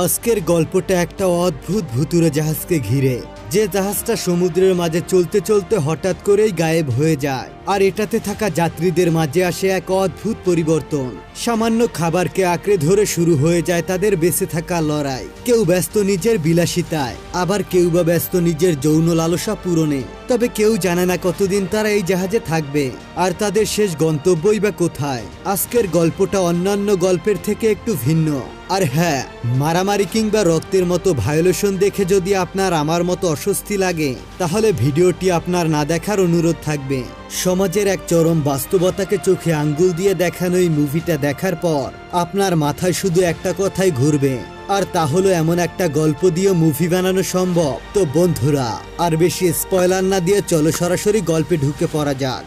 আজকের গল্পটা একটা অদ্ভুত ভুতুড়ে জাহাজকে ঘিরে, যে জাহাজটা সমুদ্রের মাঝে চলতে চলতে হঠাৎ করেই গায়েব হয়ে যায়। আর এটাতে থাকা যাত্রীদের মাঝে আসে এক অদ্ভুত পরিবর্তন। সামান্য খাবারকে আঁকড়ে ধরে শুরু হয়ে যায় তাদের বেঁচে থাকা লড়াই। কেউ ব্যস্ত নিজের বিলাসিতায়, আবার কেউ বা ব্যস্ত নিজের যৌন লালসা পূরণে। তবে কেউ জানে না কতদিন তারা এই জাহাজে থাকবে, আর তাদের শেষ গন্তব্যই বা কোথায়। আজকের গল্পটা অন্যান্য গল্পের থেকে একটু ভিন্ন। আর হ্যাঁ, মারামারি কিংবা রক্তের মতো ভায়োলেশন দেখে যদি আপনার আমার মতো অস্বস্তি লাগে, তাহলে ভিডিওটি আপনার না দেখার অনুরোধ থাকবে। সমাজের এক চরম বাস্তবতাকে চোখে আঙ্গুল দিয়ে দেখানো এই মুভিটা দেখার পর আপনার মাথায় শুধু একটা কথাই ঘুরবে, আর তা হলো এমন একটা গল্প দিয়ে মুভি বানানো সম্ভব। তো বন্ধুরা, আর বেশি স্পয়লার না দিয়ে চলো সরাসরি গল্পে ঢুকে পড়া যাক।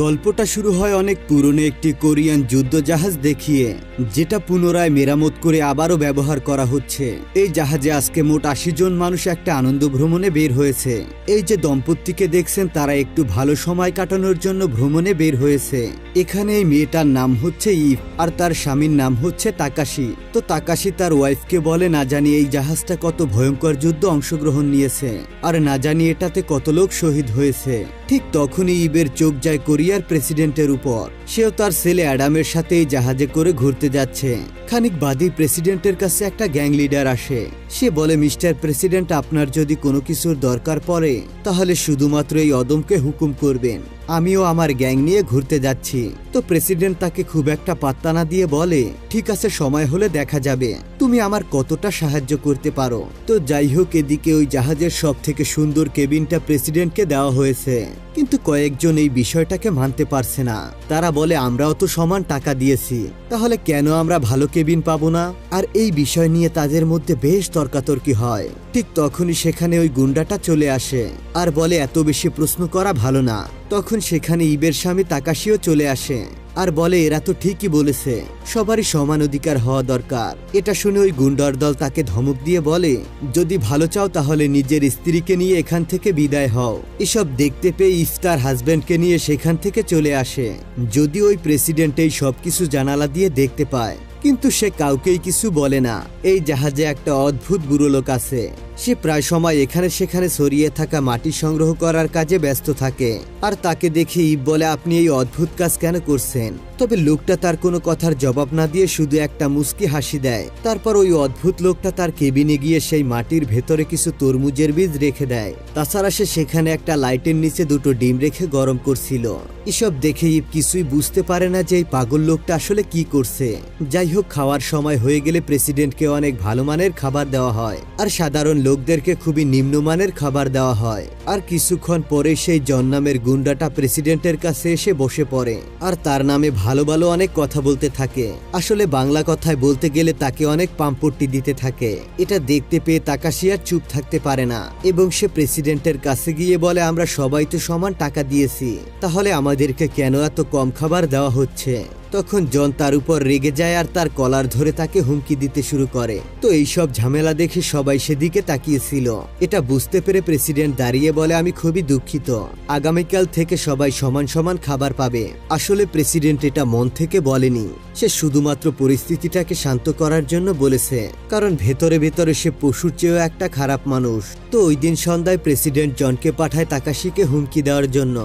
গল্পটা শুরু হয় অনেক পুরনো একটি কোরিয়ান যুদ্ধ জাহাজ দেখিয়ে, যেটা পুনরায় মেরামত করে আবারও ব্যবহার করা হচ্ছে। এই জাহাজে আজকে মোট 80 জন মানুষ একটা আনন্দ ভ্রমণে বের হয়েছে। এই যে দম্পতিকে দেখছেন, তারা একটু ভালো সময় কাটানোর জন্য ভ্রমণে বের হয়েছে। এখানে এই মেয়েটার নাম হচ্ছে ইভ, আর তার স্বামীর নাম হচ্ছে তাকাশি। তো তাকাশি তার ওয়াইফকে বলে, না জানি এই জাহাজটা কত ভয়ঙ্কর যুদ্ধ অংশগ্রহণ নিয়েছে, আর না জানি এটাতে কত লোক শহীদ হয়েছে। ঠিক তখনই ইবের চোখ যায় কোরিয়ার প্রেসিডেন্টের উপর। সেও তার ছেলে অ্যাডামের সাথে এই জাহাজে করে ঘুরতে যাচ্ছে। খানিক বাদই প্রেসিডেন্টের কাছে একটা গ্যাং লিডার আসে। সে বলে, মিস্টার প্রেসিডেন্ট, আপনার যদি কোনো কিছুর দরকার পড়ে তাহলে শুধুমাত্র এই অদমকে হুকুম করবেন। আমিও আমার গ্যাং নিয়ে ঘুরতে যাচ্ছি। তো প্রেসিডেন্ট তাকে খুব একটা পাত্তা না দিয়ে বলে, ঠিক আছে, সময় হলে দেখা যাবে তুমি আমার কতটা সাহায্য করতে পারো। তো যাই হোক, এদিকে ওই জাহাজের সব থেকে সুন্দর কেবিনটা প্রেসিডেন্টকে দেওয়া হয়েছে, কিন্তু কয়েকজন এই বিষয়টাকে মানতে পারছে না। তারা বলে, আমরাও তো সমান টাকা দিয়েছি, তাহলে কেন আমরা ভালো কেবিন পাবো না? আর এই বিষয় নিয়ে তাদের মধ্যে বেশ তর্কাতর্কি হয়। ঠিক তখনই সেখানে ওই গুন্ডাটা চলে আসে আর বলে, এত বেশি প্রশ্ন করা ভালো না। তখন সেখানে ইবের স্বামী তাকাশিও চলে আসে আর বলে, এরা তো ঠিকই বলেছে, সবারই সমান অধিকার হওয়া দরকার। এটা শুনে ওই গুন্ডার দল তাকে ধমক দিয়ে বলে, যদি ভালো চাও তাহলে নিজের স্ত্রীকে নিয়ে এখান থেকে বিদায় হও। এসব দেখতে পেয়ে ইস্টার হাজব্যান্ডকে নিয়ে সেখান থেকে চলে আসে। যদি ওই প্রেসিডেন্ট এই সবকিছু জানালা দিয়ে দেখতে পায়, কিন্তু সে কাউকেই কিছু বলে না। এই জাহাজে একটা অদ্ভুত বুড়ো লোক আছে। সে প্রায় সময় এখানে সেখানে ছড়িয়ে থাকা মাটি সংগ্রহ করার কাজে ব্যস্ত থাকে। আর তাকে দেখে ইভ বলে, আপনি এই অদ্ভুত কাজ কেন করছেন? তবে লোকটা তার কোনো কথার জবাব না দিয়ে শুধু একটা মুচকি হাসি দেয়। তারপর ওই অদ্ভুত লোকটা তার কেবিনে গিয়ে সেই মাটির ভেতরে কিছু তরমুজের বীজ রেখে দেয়। তাছাড়া সে সেখানে একটা লাইটের নিচে দুটো ডিম রেখে গরম করছিল। এসব দেখে ইভ কিছুই বুঝতে পারে না যে এই পাগল লোকটা আসলে কি করছে। যাই হোক, খাওয়ার সময় হয়ে গেলে প্রেসিডেন্টকে অনেক ভালো মানের খাবার দেওয়া হয়, আর সাধারণ লোকদেরকে খুবই নিম্নমানের খাবার দেওয়া হয়। আর কিছুক্ষণ পরে সেই জন নামের গুন্ডাটা প্রেসিডেন্টের কাছে এসে বসে পড়ে, আর তার নামে ভালো ভালো অনেক কথা বলতে থাকে। আসলে বাংলা কথায় বলতে গেলে তাকে অনেক পাম্পট্টি দিতে থাকে। এটা দেখতে পেয়ে তাকাশি আর চুপ থাকতে পারে না, এবং সে প্রেসিডেন্টের কাছে গিয়ে বলে, আমরা সবাই তো সমান টাকা দিয়েছি, তাহলে আমাদেরকে কেন এত কম খাবার দেওয়া হচ্ছে? তখন জন তার উপর রেগে যায় আর তার কলার ধরে তাকে হুমকি দিতে শুরু করে। তো এইসব ঝামেলা দেখে সবাই সেদিকে তাকিয়েছিল। এটা বুঝতে পেরে প্রেসিডেন্ট দাঁড়িয়ে বলে, আমি খুবই দুঃখিত, আগামীকাল থেকে সবাই সমান সমান খাবার পাবে। আসলে প্রেসিডেন্ট এটা মন থেকে বলেনি, সে শুধুমাত্র পরিস্থিতিটাকে শান্ত করার জন্য বলেছে, কারণ ভেতরে ভেতরে সে পশুর চেয়েও একটা খারাপ মানুষ। তো ওই দিন সন্ধ্যায় প্রেসিডেন্ট জনকে পাঠায় তাকাশিকে হুমকি দেওয়ার জন্য,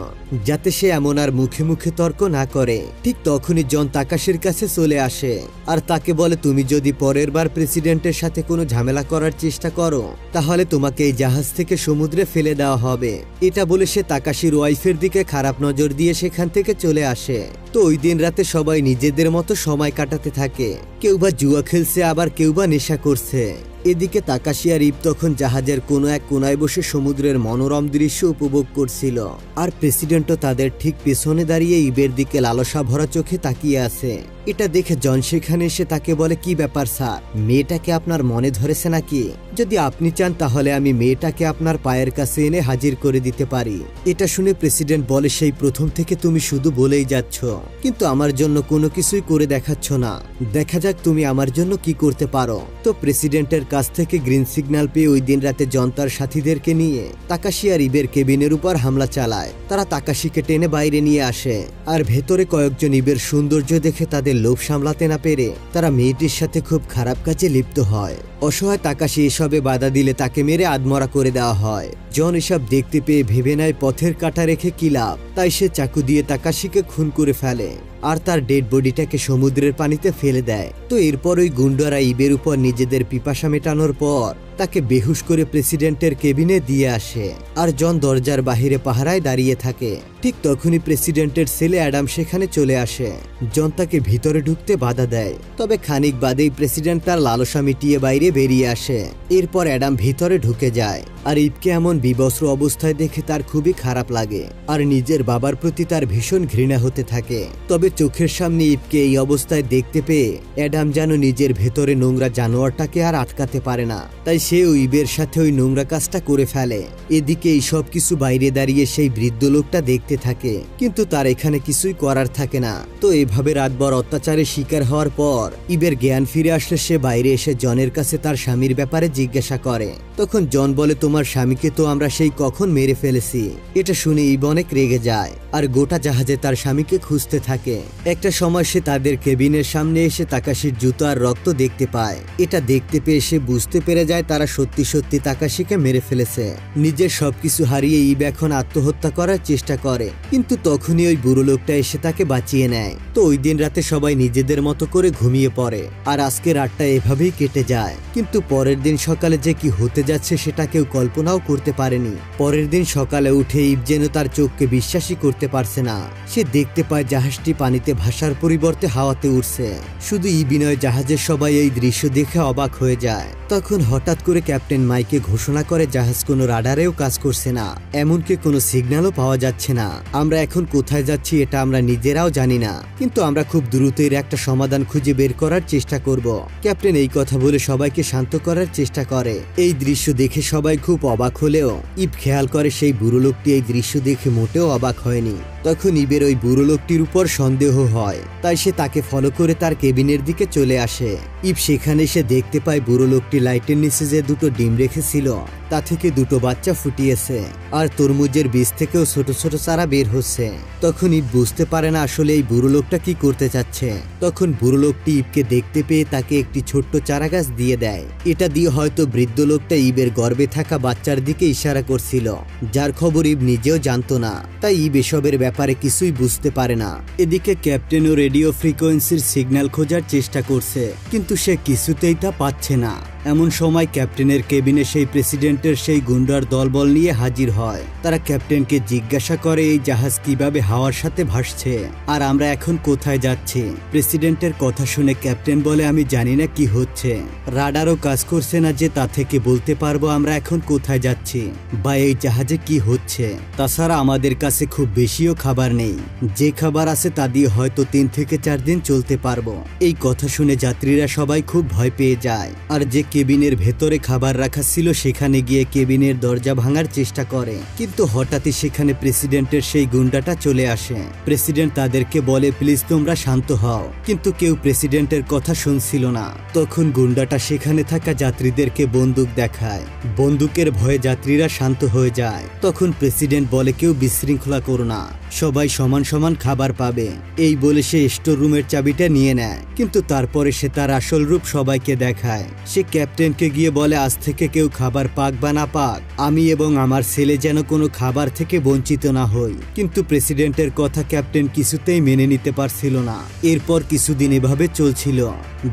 যাতে সে এমন আর মুখে মুখে তর্ক না করে। ঠিক তখনই জন তাকাশির কাছে চলে আসে আর তাকে বলে, তুমি যদি পরের বার প্রেসিডেন্টের সাথে কোনো ঝামেলা করার চেষ্টা করো, তাহলে তোমাকে এই জাহাজ থেকে সমুদ্রে ফেলে দেওয়া হবে। এটা বলে সে তাকাশির ওয়াইফের দিকে খারাপ নজর দিয়ে সেখান থেকে চলে আসে। তো ওই দিন রাতে সবাই নিজেদের মতো সময় কাটাতে থাকে। কেউ বা জুয়া খেলছে, আবার কেউ বা নেশা করছে। এদিকে তাকাশি আর ইভ তখন জাহাজের কোনো এক কোনায় বসে সমুদ্রের মনোরম দৃশ্য উপভোগ করছিল, আর প্রেসিডেন্টও তাদের ঠিক পেছনে দাঁড়িয়ে ইবের দিকে লালসা ভরা চোখে তাকিয়ে আছে। এটা দেখে জন সেখানে এসে তাকে বলে, কি ব্যাপার স্যার, মেয়েটাকে আপনার মনে ধরেছে নাকি? যদি আপনি চান তাহলে আমি মেয়েটাকে আপনার পায়ের কাছে এনে হাজির করে দিতে পারি। এটা শুনে প্রেসিডেন্ট বলে, সেই প্রথম থেকে তুমি শুধু বলেই যাচ্ছ, কিন্তু আমার জন্য কোনো কিছুই করে দেখাচ্ছ না। দেখা যাক তুমি আমার জন্য কি করতে পারো। তো প্রেসিডেন্টের কাছ থেকে গ্রিন সিগন্যাল পেয়ে ওই দিন রাতে জন তার সাথীদেরকে নিয়ে তাকাশি আর ইবের কেবিনের উপর হামলা চালায়। তারা তাকাশিকে টেনে বাইরে নিয়ে আসে আর ভেতরে কয়েকজন ইবের সৌন্দর্য দেখে তাদের লোভ সামলাতে না পেরে তারা মেয়েটির সাথে খুব খারাপ কাজে লিপ্ত হয়। অসহায় তাকাশি এসবে বাধা দিলে তাকে মেরে আধমরা করে দেওয়া হয়। জন এসব দেখতে পেয়ে ভেবে নেয় পথের কাঁটা রেখে কি লাভ, তাই সে চাকু দিয়ে তাকাশিকে খুন করে ফেলে আর তার ডেড বডিটাকে সমুদ্রের পানিতে ফেলে দেয়। তো এরপর ওই গুন্ডারা ইবের উপর নিজেদের পিপাসা মেটানোর পর তাকে বেহুশ করে প্রেসিডেন্টের কেবিনে দিয়ে আসে আর জন দরজার বাহিরে পাহারায় দাঁড়িয়ে থাকে। ঠিক তখনই প্রেসিডেন্টের ছেলে অ্যাডাম সেখানে চলে আসে। জন তাকে ভিতরে ঢুকতে বাধা দেয়, তবে খানিক বাদেই প্রেসিডেন্ট তার লালসা মিটিয়ে বাইরে বেরিয়ে আসে। এরপর অ্যাডাম ভিতরে ঢুকে যায় আর ইবকে এমন বিবস্ত্র অবস্থায় দেখে তার খুবই খারাপ লাগে আর নিজের বাবার প্রতি তার ভীষণ ঘৃণা হতে থাকে। তবে চোখের সামনে ইবকে এই অবস্থায় দেখতে পেয়ে অ্যাডাম যেন নিজের ভেতরে নোংরা জানোয়ারটাকে আর আটকাতে পারে না, তাই সে ইবের সাথে ওই নোংরা কাজটা করে ফেলে। এদিকে এই সব কিছু বাইরে দাঁড়িয়ে সেই বৃদ্ধ লোকটা দেখতে থাকে, কিন্তু তার এখানে কিছুই করার থাকে না। তো এভাবে রাতভর অত্যাচারের শিকার হওয়ার পর ইবের জ্ঞান ফিরে আসলে সে বাইরে এসে জনের কাছে তার স্বামীর ব্যাপারে জিজ্ঞাসা করে। তখন জন বলে, তোমার স্বামীকে তো আমরা সেই কখন মেরে ফেলেছি। এটা শুনে ইব অনেক রেগে যায় আর গোটা জাহাজে তার স্বামীকে খুঁজতে থাকে। একটা সময় সে তাদের কেবিনের সামনে এসে তাকাশির জুতো আর রক্ত দেখতে পায়। এটা দেখতে পেয়ে সে বুঝতে পেরে যায় তারা সত্যি সত্যি তাকাশিকে মেরে ফেলেছে। নিজের সবকিছু হারিয়ে ইব এখন আত্মহত্যা করার চেষ্টা করে, কিন্তু তখনই ওই বুড়ো লোকটা এসে তাকে বাঁচিয়ে নেয়। তো ওই দিন রাতে সবাই নিজেদের মতো করে ঘুমিয়ে পড়ে আর আজকে রাতটা এভাবেই কেটে যায়। কিন্তু পরের দিন সকালে যে কি হতে যাচ্ছে সেটা কেউ কল্পনাও করতে পারেনি। পরের দিন সকালে উঠে ইব যেন তার চোখকে বিশ্বাসই করতে পারছে না। সে দেখতে পায় জাহাজটি পানিতে ভাসার পরিবর্তে হাওয়াতে উঠছে। শুধু ইবই নয়, জাহাজের সবাই এই দৃশ্য দেখে অবাক হয়ে যায়। তখন হঠাৎ করে ক্যাপ্টেন মাইকে ঘোষণা করে জাহাজ কোনো রাডারেও কাজ করছে না, এমনকি কোনো সিগন্যালও পাওয়া যাচ্ছে না। আমরা এখন কোথায় যাচ্ছি এটা আমরা নিজেরাও জানি না, কিন্তু আমরা খুব দ্রুত এর একটা সমাধান খুঁজে বের করার চেষ্টা করব। ক্যাপ্টেন এই কথা বলে সবাইকে শান্ত করার চেষ্টা করে। এই দৃশ্য দেখে সবাই খুব অবাক হলেও ইব খেয়াল করে সেই বুড়ো লোকটি এই দৃশ্য দেখে মোটেও অবাক হয়নি। তখন ইবের ওই বুড়ো লোকটির উপর সন্দেহ হয়, তাই সে তাকে ফলো করে তার কেবিনের দিকে চলে আসে। ইব সেখানে এসে দেখতে পায় বুড়ো লোকটি লাইটের নিচে যে দুটো ডিম রেখেছিল তা থেকে দুটো বাচ্চা ফুটিয়েছে আর তরমুজের বীজ থেকেও ছোট ছোট চারা বের হচ্ছে। তখন ইব বুঝতে পারে না আসলে এই বুড়ো লোকটা কি করতে চাচ্ছে। তখন বুড়ো লোকটি ইবকে দেখতে পেয়ে তাকে একটি ছোট্ট চারা গাছ দিয়ে দেয়। এটা দিয়ে হয়তো বৃদ্ধ লোকটা ইবের গর্ভে থাকা বাচ্চার দিকে ইশারা করছিল, যার খবর ইব নিজেও জানতো না। তাই ইব এসবের ব্যাপারে কিছুই বুঝতে পারে না। এদিকে ক্যাপ্টেনও রেডিও ফ্রিকোয়েন্সির সিগন্যাল খোঁজার চেষ্টা করছে, কিন্তু সে কিছুতেই তা পাচ্ছে না। এমন সময় ক্যাপ্টেনের কেবিনে সেই প্রেসিডেন্টের সেই গুন্ডার দলবল নিয়ে হাজির হয়। তারা ক্যাপ্টেনকে জিজ্ঞাসা করে এই জাহাজ কিভাবে হাওয়ার সাথে ভাসছে আর আমরা এখন কোথায় যাচ্ছি। প্রেসিডেন্টের কথা শুনে ক্যাপ্টেন বলে, আমি জানি না কি হচ্ছে, রাডারও কাজ করছে না যে তা থেকে বলতে পারবো আমরা এখন কোথায় যাচ্ছি বা এই জাহাজে কি হচ্ছে। তাছাড়া আমাদের কাছে খুব বেশিও খাবার নেই, যে খাবার আছে তা দিয়ে হয়তো 3 থেকে 4 দিন চলতে পারবো। এই কথা শুনে যাত্রীরা সবাই খুব ভয় পেয়ে যায় আর যে কেবিনের ভেতরে খাবার রাখা ছিল সেখানে গিয়ে কেবিনের দরজা ভাঙার চেষ্টা করে, কিন্তু হঠাৎই সেখানে প্রেসিডেন্টের সেই গুন্ডাটা চলে আসে। প্রেসিডেন্ট তাদেরকে বলে, প্লিজ তোমরা শান্ত হও, কিন্তু কেউ প্রেসিডেন্টের কথা শুনছিল না। তখন গুন্ডাটা সেখানে থাকা যাত্রীদেরকে বন্দুক দেখায়। বন্দুকের ভয়ে যাত্রীরা শান্ত হয়ে যায়। তখন প্রেসিডেন্ট বলে, কেউ বিশৃঙ্খলা করো না, সবাই সমান সমান খাবার পাবে। এই বলে সে স্টোর রুমের চাবিটা নিয়ে নেয়, কিন্তু তারপরে সে তার আসল রূপ সবাইকে দেখায়। সে ক্যাপ্টেনকে গিয়ে বলে, আজ থেকে কেউ খাবার পাক বা না পাক, আমি এবং আমার ছেলে যেন কোনো খাবার থেকে বঞ্চিত না হই। কিন্তু প্রেসিডেন্টের কথা ক্যাপ্টেন কিছুতেই মেনে নিতে পারছিল না। এরপর কিছুদিন এভাবে চলছিল।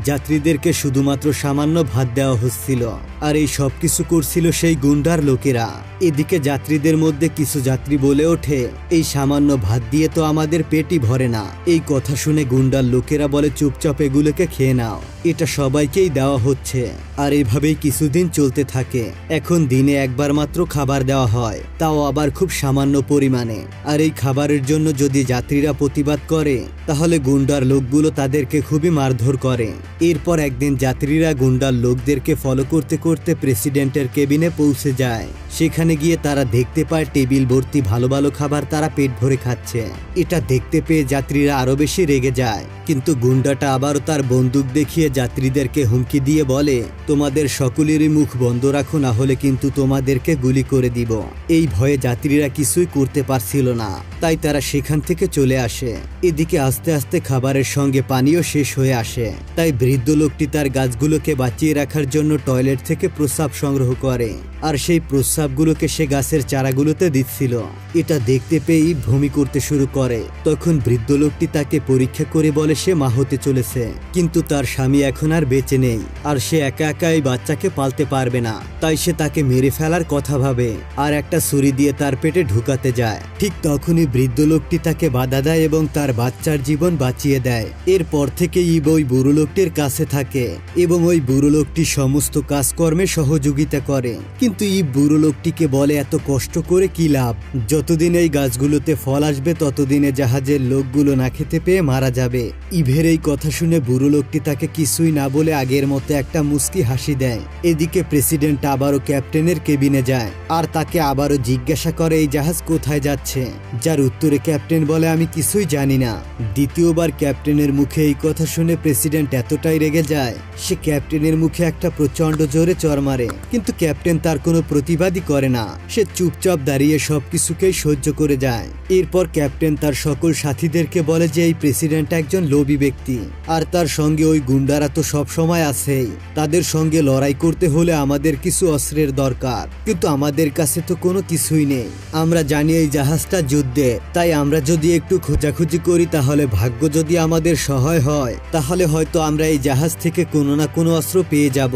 যাত্রীদেরকে শুধুমাত্র সামান্য ভাত দেওয়া হচ্ছিল আর এই সব কিছু করছিল সেই গুন্ডার লোকেরা। এদিকে যাত্রীদের মধ্যে কিছু যাত্রী বলে ওঠে, এই সামান্য ভাত দিয়ে তো আমাদের পেটই ভরে না। এই কথা শুনে গুন্ডার লোকেরা বলে, চুপচাপ এগুলোকে খেয়ে নাও, এটা সবাইকেই দেওয়া হচ্ছে। আর এভাবেই কিছুদিন চলতে থাকে। এখন দিনে একবার মাত্র খাবার দেওয়া হয়, তাও আবার খুব সামান্য পরিমাণে। আর এই খাবারের জন্য যদি যাত্রীরা প্রতিবাদ করে তাহলে গুন্ডার লোকগুলো তাদেরকে খুবই মারধর করে। এরপর একদিন যাত্রীরা গুন্ডার লোকদেরকে ফলো করতে করতে প্রেসিডেন্টের কেবিনে পৌঁছে যায়। সেখানে গিয়ে তারা দেখতে পায় টেবিল ভর্তি ভালো ভালো খাবার তারা পেট ভরে খাচ্ছে। এটা দেখতে পেয়ে যাত্রীরা আরো বেশি রেগে যায়, কিন্তু গুন্ডাটা আবারও তার বন্দুক দেখিয়ে যাত্রীদেরকে হুমকি দিয়ে বলে, তোমাদের সকলেরই মুখ বন্ধ রাখো, না হলে কিন্তু তোমাদেরকে গুলি করে দিব। এই ভয়ে যাত্রীরা কিছুই করতে পারছিল না, তাই তারা সেখান থেকে চলে আসে। এদিকে আস্তে আস্তে খাবারের সঙ্গে পানিও শেষ হয়ে আসে, তাই বৃদ্ধ লোকটি তার গাছগুলোকে বাঁচিয়ে রাখার জন্য টয়লেট থেকে প্রস্রাব সংগ্রহ করে, আর সেই প্রস্রাবগুলোকে সে গাছের চারাগুলোতে দিচ্ছিল। এটা দেখতে পেয়ে ইভ বমি করতে শুরু করে। তখন বৃদ্ধ লোকটি তাকে পরীক্ষা করে বলে সে মা হতে চলেছে, কিন্তু তার স্বামী এখন আর বেঁচে নেই, আর সে একা একা এই বাচ্চাকে পালতে পারবে না। তাই সে তাকে মেরে ফেলার কথা ভাবে আর একটা ছুরি দিয়ে তার পেটে ঢুকাতে যায়। ঠিক তখনই বৃদ্ধ লোকটি তাকে বাধা দেয় এবং তার বাচ্চার জীবন বাঁচিয়ে দেয়। এরপর থেকে ইভ ওই বুড়ো লোকটির কাছে থাকে এবং ওই বুড়ো লোকটি সমস্ত কাজকর্মে সহযোগিতা করে। কিন্তু ইভ বুড়ো লোকটিকে বলে, এত কষ্ট করে কি লাভ? যতদিন এই গাছগুলোতে ফল আসবে ততদিনে জাহাজের লোকগুলো না খেতে পেয়ে মারা যাবে। ইভের এই কথা শুনে বুড়ো লোকটি তাকে কিছুই না বলে আগের মতো একটা মুচকি হাসি দেয়। এদিকে প্রেসিডেন্ট আবারও ক্যাপ্টেনের কেবিনে যায় আর তাকে আবারও জিজ্ঞাসা করে এই জাহাজ কোথায় যাচ্ছে, যার উত্তরে ক্যাপ্টেন বলে আমি কিছুই জানি না। দ্বিতীয়বার ক্যাপ্টেনের মুখে এই কথা শুনে প্রেসিডেন্ট এতটাই রেগে যায়, সে ক্যাপ্টেনের মুখে একটা প্রচন্ড জোরে চড় মারে, কিন্তু ক্যাপ্টেন তার কোনো প্রতিবাদই করে না। সে চুপচাপ দাঁড়িয়ে সবকিছুকেই সহ্য করে যায়। এরপর ক্যাপ্টেন তার সকল সাথীদেরকে বলে যে এই প্রেসিডেন্ট একজন লোভী ব্যক্তি, আর তার সঙ্গে ওই গুন্ডারা তো সব সময় আছেই। তাদের সঙ্গে লড়াই করতে হলে আমাদের কিছু অস্ত্রের দরকার, কিন্তু আমাদের কাছে তো কোনো কিছুই নেই। আমরা জানি এই জাহাজটা যুদ্ধে, তাই আমরা যদি একটু খোঁজাখুঁজি করি তাহলে ভাগ্য যদি আমাদের সহায় হয় তাহলে হয়তো আমরা এই জাহাজ থেকে কোনো না কোনো অস্ত্র পেয়ে যাব।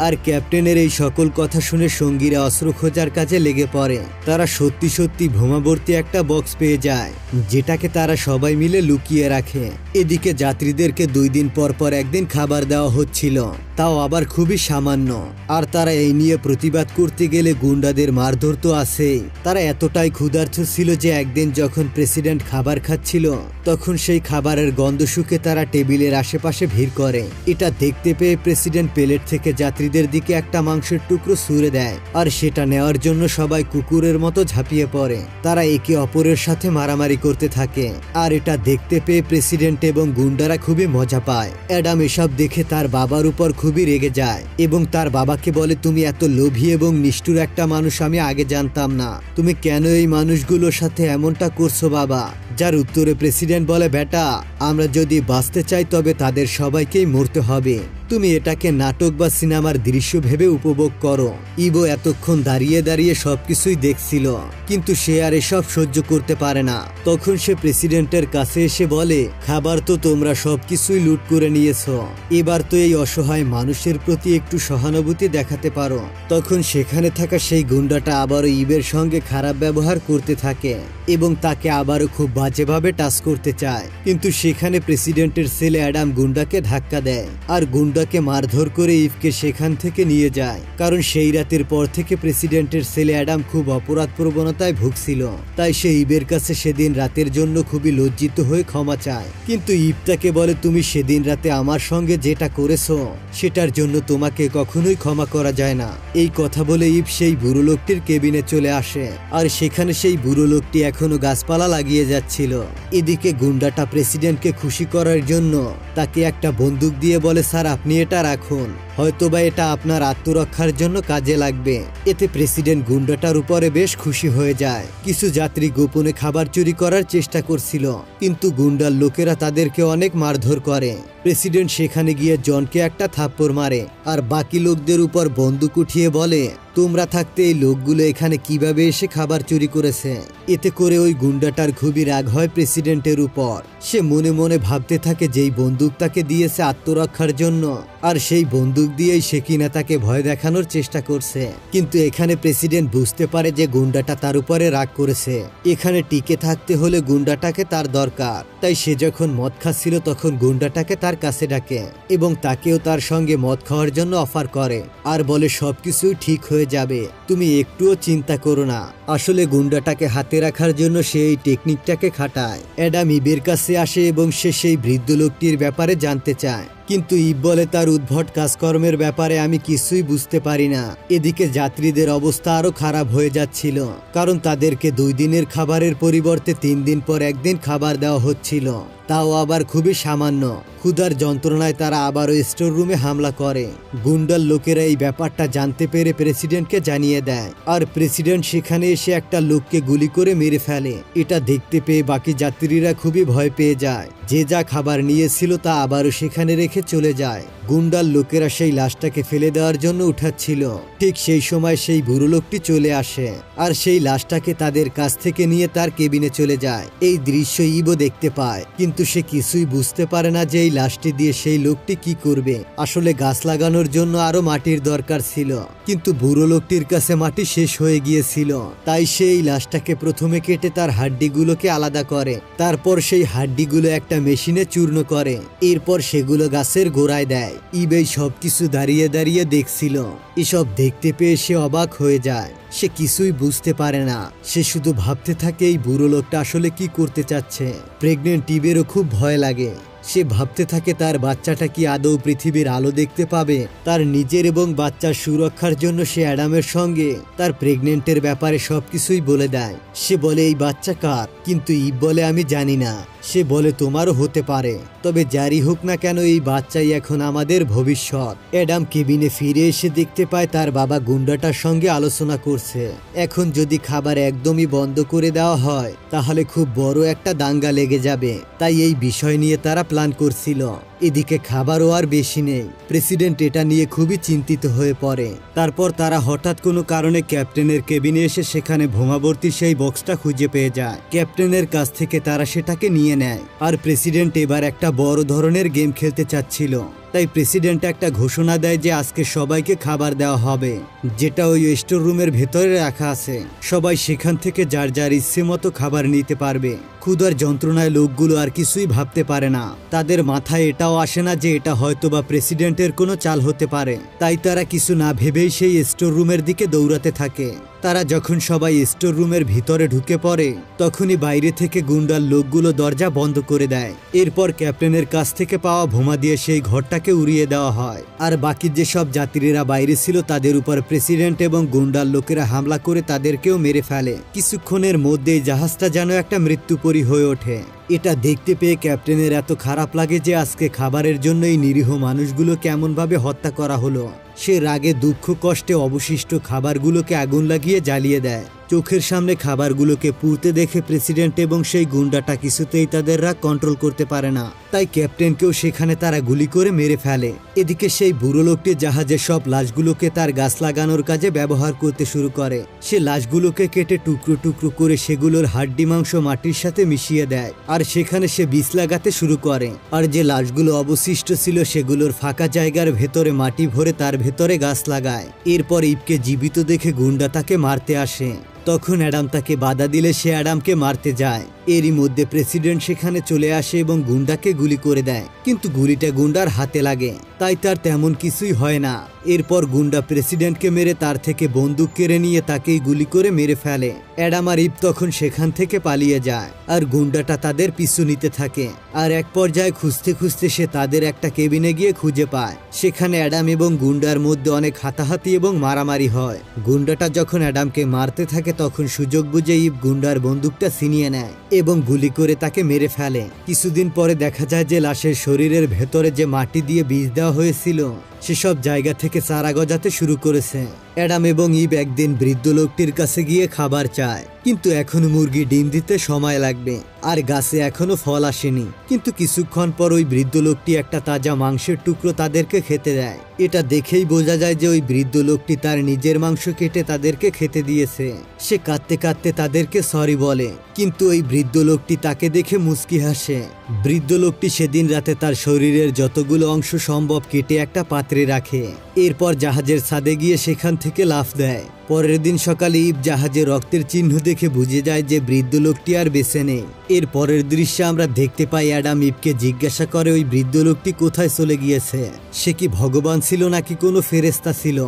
আর ক্যাপ্টেনের এই সকল কথা শুনে সঙ্গীরা অস্ত্র খোঁজার কাজে লেগে পড়ে। তারা সত্যি সত্যি বোমাভর্তি একটা বক্স পেয়ে যায়, যেটাকে তারা সবাই মিলে লুকিয়ে রাখে। এদিকে যাত্রীদেরকে 2 দিন পর পর একদিন খাবার দেওয়া হচ্ছিল, তাও আবার খুবই সামান্য। আর তারা এই নিয়ে প্রতিবাদ করতে গেলে গুন্ডাদের মারধর তো আছেই। তারা এতটাই ক্ষুধার্ত ছিল যে একদিন যখন প্রেসিডেন্ট খাবার খাচ্ছিল তখন সেই খাবারের গন্ধ শুকে তারা টেবিলের আশেপাশে ভিড় করে। এটা দেখতে পেয়ে প্রেসিডেন্ট প্লেট থেকে যাত্রীদের দিকে একটা মাংসের টুকরো ছুঁড়ে দেয়, আর সেটা নেওয়ার জন্য সবাই কুকুরের মতো ঝাঁপিয়ে পড়ে। তারা একে অপরের সাথে মারামারি করতে থাকে, আর এটা দেখতে পেয়ে প্রেসিডেন্ট এবং গুন্ডারা খুবই মজা পায়। অ্যাডাম এসব দেখে তার বাবার উপর খুবই রেগে যায় এবং তার বাবাকে বলে, তুমি এত লোভী এবং নিষ্ঠুর একটা মানুষ আমি আগে জানতাম না। তুমি কেন এই মানুষগুলোর সাথে এমনটা করছো বাবা? যার উত্তরে প্রেসিডেন্ট বলে, বেটা, আমরা যদি বাঁচতে চাই তবে তাদের সবাইকেই মরতে হবে। তুমি এটাকে নাটক বা সিনেমার দৃশ্য ভেবে উপভোগ করো। ইভো এতক্ষণ দাঁড়িয়ে দাঁড়িয়ে সবকিছুই দেখছিল, কিন্তু সে আর এসব সহ্য করতে পারে না। তখন সে প্রেসিডেন্টের কাছে এসে বলে, খাবার তো তোমরা সবকিছুই লুট করে নিয়েছো, এবার তো এই অসহায় মানুষের প্রতি একটু সহানুভূতি দেখাতে পারো। তখন সেখানে থাকা সেই গুন্ডাটা আবারও ইভের সঙ্গে খারাপ ব্যবহার করতে থাকে এবং তাকে আবারও খুব বাজেভাবে টাচ করতে চায়, কিন্তু সেখানে প্রেসিডেন্টের ছেলে অ্যাডাম গুন্ডাকে ধাক্কা দেয় আর গুন্ডাকে মারধর করে ইভকে সেখান থেকে নিয়ে যায়। কারণ সেই রাতের পর থেকে প্রেসিডেন্টের ছেলে অ্যাডাম খুব অপরাধ প্রবণতায় ভুগছিল, তাই সে ইভের কাছে সেদিন রাতের জন্য খুবই লজ্জিত হয়ে ক্ষমা চায়। কিন্তু ইভ তাকে বলে, তুমি সেদিন রাতে আমার সঙ্গে যেটা করেছো সেটার জন্য তোমাকে কখনোই ক্ষমা করা যায় না। এই কথা বলে ইভ সেই বুড়ো লোকটির কেবিনে চলে আসে, আর সেখানে সেই বুড়ো লোকটি এখনো গাছপালা লাগিয়ে যাচ্ছিল। এদিকে গুন্ডাটা প্রেসিডেন্টকে খুশি করার জন্য তাকে একটা বন্দুক দিয়ে বলে, স্যার আপনি এটা রাখুন, হয়তোবা এটা আপনার আত্মরক্ষার জন্য কাজে লাগবে। এতে প্রেসিডেন্ট গুন্ডাটার উপরে বেশ খুশি হয়ে যায়। কিছু যাত্রী গোপনে খাবার চুরি করার চেষ্টা করছিল, কিন্তু গুন্ডার লোকেরা তাদেরকে অনেক মারধর করে। প্রেসিডেন্ট সেখানে গিয়ে জনকে একটা থাপ্পড় মারে আর বাকি লোকদের উপর বন্দুক উঠিয়ে বলে, তোমরা থাকতে এই লোকগুলো এখানে কিভাবে এসে খাবার চুরি করেছে। এতে করে ওই গুন্ডাটার খুবই রাগ হয় প্রেসিডেন্টের উপর। সে মনে মনে ভাবতে থাকে যেই বন্দুক তাকে দিয়েছে আত্মরক্ষার জন্য, আর সেই বন্দুক দিয়েই সে কিনা তাকে ভয় দেখানোর চেষ্টা করছে। কিন্তু এখানে প্রেসিডেন্ট বুঝতে পারে যে গুন্ডাটা তার উপরে রাগ করেছে। এখানে টিকে থাকতে হলে গুন্ডাটাকে তার দরকার, তাই সে যখন মদ খাচ্ছিল তখন গুন্ডাটাকে তার কাছে ডাকে এবং তাকেও তার সঙ্গে মদ খাওয়ার জন্য অফার করে আর বলে, সবকিছুই ঠিক হয়ে যাবে, তুমি একটুও চিন্তা করো না। আসলে গুন্ডাটাকে হাতে রাখার জন্য সে এই টেকনিকটাকে খাটায়। অ্যাডাম ইভের কাছে আসে এবং সে সেই বৃদ্ধ লোকটির ব্যাপারে জানতে চায়। কিন্তু ইব বলে তার উদ্ভট কাজকর্মের ব্যাপারে আমি কিছুই বুঝতে পারি না। এদিকে যাত্রীদের অবস্থা আরো খারাপ হয়ে যাচ্ছিল, কারণ তাদেরকে 2 দিনের খাবারের পরিবর্তে 3 দিন পর একদিন খাবার দেওয়া হচ্ছিল, তাও আবার খুবই সামান্য। ক্ষুধার যন্ত্রণায় তারা আবারও স্টোর রুমে হামলা করে। গুন্ডার লোকেরা এই ব্যাপারটা জানতে পেরে প্রেসিডেন্টকে জানিয়ে দেয়, আর প্রেসিডেন্ট সেখানে এসে একটা লোককে গুলি করে মেরে ফেলে। এটা দেখতে পেয়ে বাকি যাত্রীরা খুবই ভয় পেয়ে যায়। যে যা খাবার নিয়েছিল তা আবারও সেখানে রেখে চলে যায়। গুন্ডার লোকেরা সেই লাশটাকে ফেলে দেওয়ার জন্য উঠাচ্ছিল, ঠিক সেই সময় সেই বুড়ো লোকটি চলে আসে আর সেই লাশটাকে তাদের কাছ থেকে নিয়ে তার কেবিনে চলে যায়। এই দৃশ্য ইবো দেখতে পায়, কিন্তু সে কিছুই বুঝতে পারে না যে এই লাশটি দিয়ে সেই লোকটি কি করবে। আসলে গাছ লাগানোর জন্য আরো মাটির দরকার ছিল, কিন্তু বুড়ো লোকটির কাছে মাটি শেষ হয়ে গিয়েছিল। তাই সে এই লাশটাকে প্রথমে কেটে তার হাড্ডিগুলোকে আলাদা করে, তারপর সেই হাড্ডিগুলো একটা মেশিনে চূর্ণ করে, এরপর সেগুলো গাছের গোড়ায় দেয়। ইবেই সবকিছু দাঁড়িয়ে দাঁড়িয়ে দেখছিল। এসব দেখতে পেয়ে সে অবাক হয়ে যায়। সে কিছুই বুঝতে পারে না। সে শুধু ভাবতে থাকে এই বুড়ো লোকটা আসলে কি করতে চাচ্ছে। প্রেগনেন্ট ইবেরও খুব ভয় লাগে। সে ভাবতে থাকে তার বাচ্চাটা কি আদৌ পৃথিবীর আলো দেখতে পাবে। তার নিজের এবং বাচ্চার সুরক্ষার জন্য সে অ্যাডামের সঙ্গে তার প্রেগনেন্টের ব্যাপারে সবকিছুই বলে দেয়। সে বলে এই বাচ্চা কার, কিন্তু ইব বলে আমি জানি না। সে বলে তোমারও হতে পারে, তবে যারই হোক না কেন এই বাচ্চাই এখন আমাদের ভবিষ্যৎ। অ্যাডাম কেবিনে ফিরে এসে দেখতে পায় তার বাবা গুন্ডাটার সঙ্গে আলোচনা করছে। এখন যদি খাবার একদমই বন্ধ করে দেওয়া হয় তাহলে খুব বড় একটা দাঙ্গা লেগে যাবে, তাই এই বিষয় নিয়ে তারা প্ল্যান করছিল। এদিকে খাবারও আর বেশি নেই। প্রেসিডেন্ট এটা নিয়ে খুবই চিন্তিত হয়ে পড়ে। তারপর তারা হঠাৎ কোনো কারণে ক্যাপ্টেনের কেবিনে এসে সেখানে বোমাভর্তি সেই বক্সটা খুঁজে পেয়ে যায়। ক্যাপ্টেনের কাছ থেকে তারা সেটাকে নিয়ে নেয়। আর প্রেসিডেন্ট এবার একটা বড় ধরনের গেম খেলতে চাচ্ছিল, তাই প্রেসিডেন্ট একটা ঘোষণা দেয় যে আজকে সবাইকে খাবার দেওয়া হবে, যেটা ওই স্টোর রুমের ভেতরে রাখা আছে। সবাই সেখান থেকে যার যার ইচ্ছে মতো খাবার নিতে পারবে। ক্ষুধার যন্ত্রণায় লোকগুলো আর কিছুই ভাবতে পারে না। তাদের মাথায় এটাও আসে না যে এটা হয়তোবা প্রেসিডেন্টের কোনো চাল হতে পারে। তাই তারা কিছু না ভেবেই সেই স্টোর রুমের দিকে দৌড়াতে থাকে। তারা যখন সবাই স্টোর রুমের ভিতরে ঢুকে পড়ে তখনই বাইরে থেকে গুন্ডার লোকগুলো দরজা বন্ধ করে দেয়। এরপর ক্যাপ্টেনের কাছ থেকে পাওয়া বোমা দিয়ে সেই ঘরটাকে উড়িয়ে দেওয়া হয়। আর বাকি যেসব যাত্রীরা বাইরে ছিল তাদের উপর প্রেসিডেন্ট এবং গুন্ডার লোকেরা হামলা করে তাদেরকেও মেরে ফেলে। কিছুক্ষণের মধ্যেই জাহাজটা যেন একটা মৃত্যুপরী হয়ে ওঠে। এটা দেখতে পেয়ে ক্যাপ্টেনের এত খারাপ লাগে যে আজকে খাবারের জন্য এই নিরীহ মানুষগুলো কেমনভাবে হত্যা করা হলো। সে রাগে দুঃখ কষ্টে অবশিষ্ট খাবারগুলোকে আগুন লাগিয়ে জ্বালিয়ে দেয়। চোখের সামনে খাবারগুলোকে পুড়তে দেখে প্রেসিডেন্ট এবং সেই গুন্ডাটা কিছুতেই তাদের রাগ কন্ট্রোল করতে পারে না, তাই ক্যাপ্টেনকেও সেখানে তারা গুলি করে মেরে ফেলে। এদিকে সেই বুড়ো লোকটি জাহাজের সব লাশগুলোকে তার গাছ লাগানোর কাজে ব্যবহার করতে শুরু করে। সে লাশগুলোকে কেটে টুকরো টুকরো করে সেগুলোর হাড্ডি মাংস মাটির সাথে মিশিয়ে দেয়, আর সেখানে সে বীজ লাগাতে শুরু করে। আর যে লাশগুলো অবশিষ্ট ছিল সেগুলোর ফাঁকা জায়গার ভেতরে মাটি ভরে তার ভেতরে গাছ লাগায়। এরপর ইবকে জীবিত দেখে গুন্ডা তাকে মারতে আসে। তখন অ্যাডাম তাকে বাধা দিলে সে অ্যাডামকে মারতে যায়। এরই মধ্যে প্রেসিডেন্ট সেখানে চলে আসে এবং গুন্ডাকে গুলি করে দেয়, কিন্তু গুলিটা গুন্ডার হাতে লাগে, তাই তার তেমন কিছুই হয় না। এরপর গুন্ডা প্রেসিডেন্টকে মেরে তার থেকে বন্দুক কেড়ে নিয়ে তাকেই গুলি করে মেরে ফেলে। অ্যাডাম আর ইব তখন সেখান থেকে পালিয়ে যায়, আর গুন্ডাটা তাদের পিছু নিতে থাকে। আর এক পর্যায়ে খুঁজতে খুঁজতে সে তাদের একটা কেবিনে গিয়ে খুঁজে পায়। সেখানে অ্যাডাম এবং গুন্ডার মধ্যে অনেক হাতাহাতি এবং মারামারি হয়। গুন্ডাটা যখন অ্যাডামকে মারতে থাকে তখন সুযোগ বুঝে ইব গুন্ডার বন্দুকটা ছিনিয়ে নেয় এবং গুলি করে তাকে মেরে ফেলে। কিছুদিন পরে দেখা যায় যে লাশের শরীরের ভেতরে যে মাটি দিয়ে বীজ দেওয়া হয়েছিল সেসব জায়গা থেকে চারা গজাতে শুরু করেছে। অ্যাডাম এবং ইব একদিন বৃদ্ধ লোকটির কাছে গিয়ে খাবার চায়, কিন্তু এখনো মুরগি ডিম দিতে সময় লাগবে, আর গাছে এখনো ফল আসেনি। কিন্তু কিছুক্ষণ পর ওই বৃদ্ধ লোকটি একটা তাজা মাংসের টুকরো তাদেরকে খেতে দেয়। এটা দেখেই বোঝা যায় যে ওই বৃদ্ধ লোকটি তার নিজের মাংস কেটে তাদেরকে খেতে দিয়েছে। সে কাঁদতে কাঁদতে তাদেরকে সরি বলে, কিন্তু ওই বৃদ্ধ লোকটি তাকে দেখে মুচকি হাসে। বৃদ্ধ লোকটি সেদিন রাতে তার শরীরের যতগুলো অংশ সম্ভব কেটে একটা পাত্রে রাখে। এরপর জাহাজের ছাদে গিয়ে সেখান থেকে লাফ দেয়। পরের দিন সকালে ইব জাহাজে রক্তের চিহ্ন দেখে বুঝে যায় যে বৃদ্ধ লোকটি আর বেঁচে নেই। এর পরের দৃশ্যে আমরা দেখতে পাই অ্যাডাম ইবকে জিজ্ঞাসা করে ওই বৃদ্ধ লোকটি কোথায় চলে গিয়েছে। সে কি ভগবান ছিল নাকি কোনো ফেরেশতা ছিল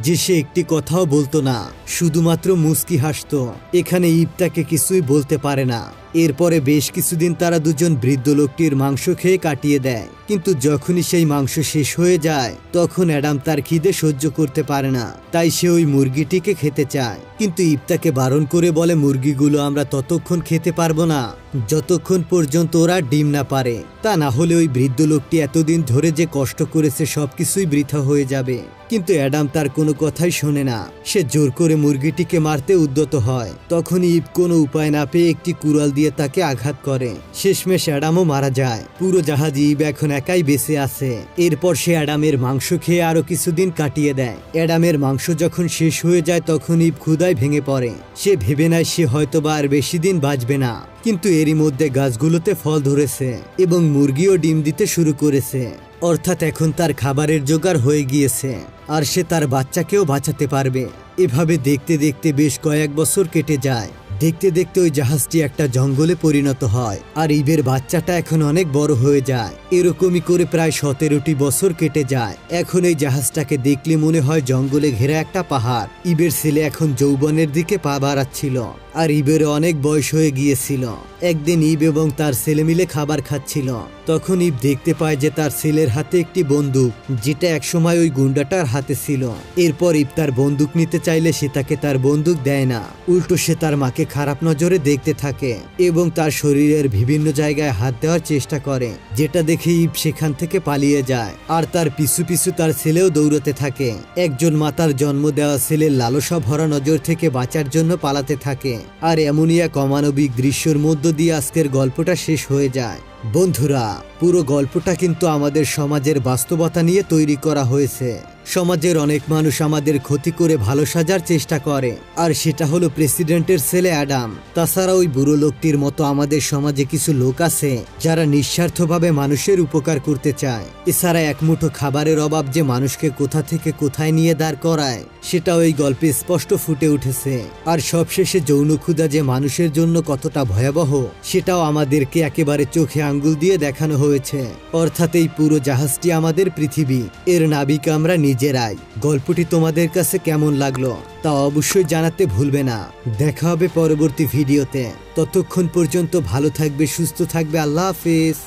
যে সে একটি কথাও বলতো না, শুধুমাত্র মুস্কি হাসতো। এখানে ইব তাকে কিছুই বলতে পারে না। এরপরে বেশ কিছুদিন তারা দুজন বৃদ্ধ লোকটির মাংস খেয়ে কাটিয়ে দেয়, কিন্তু যখনই সেই মাংস শেষ হয়ে যায় তখন অ্যাডাম তার খিদে সহ্য করতে পারে না, তাই সে ওই মুরগিটিকে খেতে চায়। কিন্তু ইব তাকে বারণ করে বলে মুরগিগুলো আমরা ততক্ষণ খেতে পারবো না যতক্ষণ পর্যন্ত ওরা ডিম না পারে, তা না হলে ওই বৃদ্ধ লোকটি এতদিন ধরে যে কষ্ট করেছে সবকিছুই বৃথা হয়ে যাবে। কিন্তু অ্যাডাম তার কোনো কথাই শোনে না, সে জোর করে মুরগিটিকে মারতে উদ্যত হয়। তখন ইব কোনো উপায় না পেয়ে একটি কুড়াল দিয়ে তাকে আঘাত করে। শেষমেশ অ্যাডামও মারা যায়। পুরো জাহাজ ইব এখন একাই বেঁচে আছে। এরপর সে অ্যাডামের মাংস খেয়ে আরো কিছুদিন কাটিয়ে দেয়। অ্যাডামের মাংস যখন শেষ হয়ে যায় তখন ইব ক্ষুধায় ভেঙে পড়ে। সে ভেবে নেয় সে হয়তোবা আর বেশি দিন বাঁচবে না, কিন্তু এরই মধ্যে গাছগুলোতে ফল ধরেছে এবং মুরগিও ডিম দিতে শুরু করেছে। অর্থাৎ এখন তার খাবারের জোগাড় হয়ে গিয়েছে আর সে তার বাচ্চাকেও বাঁচাতে পারবে। এভাবে দেখতে দেখতে বেশ কয়েক বছর কেটে যায়। দেখতে দেখতে ওই জাহাজটি একটা জঙ্গলে পরিণত হয় আর ইবের বাচ্চাটা এখন অনেক বড় হয়ে যায়। এরকমই করে প্রায় 17টি বছর কেটে যায়। এখন এই জাহাজটাকে দেখলে মনে হয় জঙ্গলে ঘেরা একটা পাহাড়। ইবের ছেলে এখন যৌবনের দিকে পা বাড়াচ্ছিল আর ইবের অনেক বয়স হয়ে গিয়েছিল। একদিন ইব এবং তার ছেলে মিলে খাবার খাচ্ছিল। তখন ইব দেখতে পায় যে তার ছেলের হাতে একটি বন্দুক, যেটা একসময় ওই গুন্ডাটার হাতে ছিল। এরপর ইব তার বন্দুক নিতে চাইলে সে তাকে তার বন্দুক দেয় না, উল্টো সে তার মাকে খারাপ নজরে দেখতে থাকে এবং তার শরীরের বিভিন্ন জায়গায় হাত দেওয়ার চেষ্টা করে, যেটা দেখে ইব সেখান থেকে পালিয়ে যায়। আর তার পিছু পিছু তার ছেলেও দৌড়তে থাকে। একজন মাতার জন্ম দেওয়া ছেলের লালসা ভরা নজর থেকে বাঁচার জন্য পালাতে থাকে। আর এমনই এক অমানবিক দৃশ্যের মধ্য দিয়ে আজকের গল্পটা শেষ হয়ে যায়। বন্ধুরা, পুরো গল্পটা কিন্তু আমাদের সমাজের বাস্তবতা নিয়ে তৈরি করা হয়েছে। সমাজের অনেক মানুষ আমাদের ক্ষতি করে ভালো সাজার চেষ্টা করে, আর সেটা হলো প্রেসিডেন্টের ছেলে অ্যাডাম। তাছাড়া ওই বুড়ো লোকটির মতো আমাদের সমাজে কিছু লোক আছে যারা নিঃস্বার্থভাবে মানুষের উপকার করতে চায়। এছাড়া এক মুঠো খাবারের অভাব যে মানুষকে কোথা থেকে কোথায় নিয়ে দাঁড় করায় সেটা ওই গল্পে স্পষ্ট ফুটে উঠেছে। আর সবশেষে যৌন ক্ষুধা যে মানুষের জন্য কতটা ভয়াবহ সেটাও আমাদেরকে একেবারে চোখে আঙ্গুল দিয়ে দেখানো হয়েছে। অর্থাৎ এই পুরো জাহাজটি আমাদের পৃথিবী, এর নাবিক আমরা নিজেরাই। গল্পটি তোমাদের কাছে কেমন লাগলো তা অবশ্যই জানাতে ভুলবে না। দেখা হবে পরবর্তী ভিডিওতে। ততক্ষণ পর্যন্ত ভালো থাকবে, সুস্থ থাকবে। আল্লাহ হাফেজ।